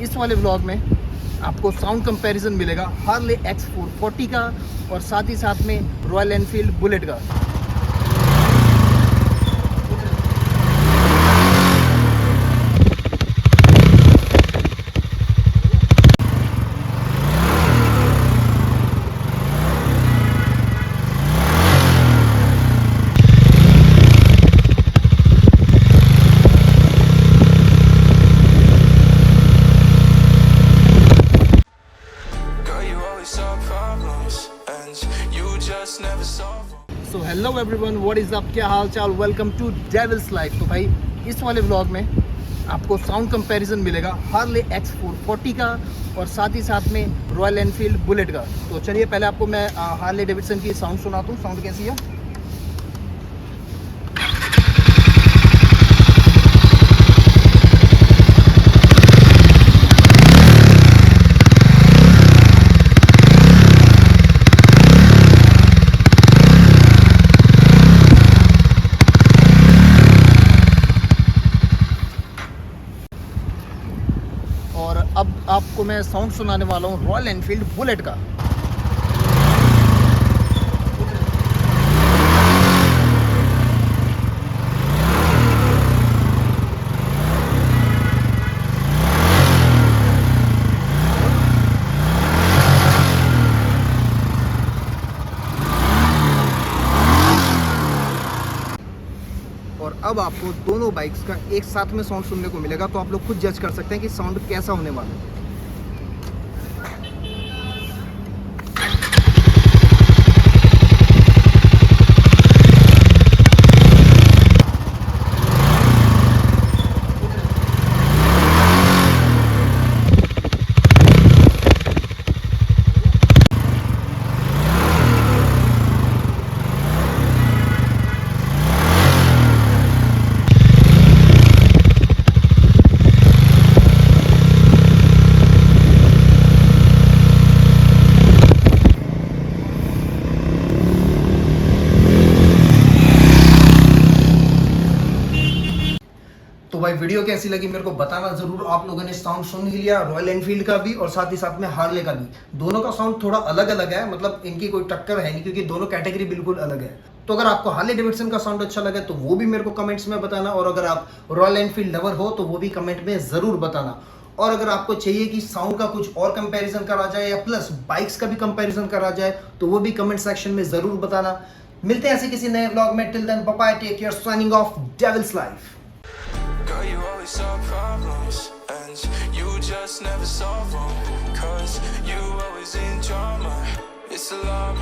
इस वाले व्लॉग में आपको साउंड कंपैरिजन मिलेगा हार्ले X440 का और साथ ही साथ में रॉयल एनफील्ड बुलेट का। So hello everyone, what is up, क्या हाल चाल, वेलकम टू डेविल्स लाइफ। तो भाई इस वाले व्लॉग में आपको साउंड कंपैरिजन मिलेगा हार्ले X440 का और साथ ही साथ में रॉयल एनफील्ड बुलेट का। तो चलिए पहले आपको मैं हार्ले डेविडसन की साउंड सुनाता हूँ। साउंड कैसी है? और अब आपको मैं साउंड सुनाने वाला हूँ रॉयल एनफील्ड बुलेट का। और अब आपको दोनों बाइक्स का एक साथ में साउंड सुनने को मिलेगा, तो आप लोग खुद जज कर सकते हैं कि साउंड कैसा होने वाला है। तो भाई वीडियो कैसी लगी मेरे को बताना जरूर। आप लोगों ने साउंड सुन ही लिया रॉयल एनफील्ड का भी और साथ ही साथ में हार्ले का भी। दोनों का साउंड थोड़ा अलग अलग है, मतलब इनकी कोई टक्कर है नहीं क्योंकि दोनों कैटेगरी बिल्कुल अलग है। तो अगर आपको हार्ले डेविडसन का साउंड अच्छा लगे तो वो भी मेरे को कमेंट्स में बताना, और अगर आप रॉयल एनफील्ड लवर हो तो वो भी कमेंट में जरूर बताना। और अगर आपको चाहिए कि साउंड का कुछ और कंपैरिजन करा जाए या प्लस बाइक्स का भी कंपैरिजन करा जाए तो वो भी कमेंट सेक्शन में जरूर बताना। मिलते हैं ऐसे किसी नए व्लॉग में। Till then bye, take care, signing off, devils life. Girl, you always solve problems, and you just never solve them, 'cause you always in drama. It's alarming.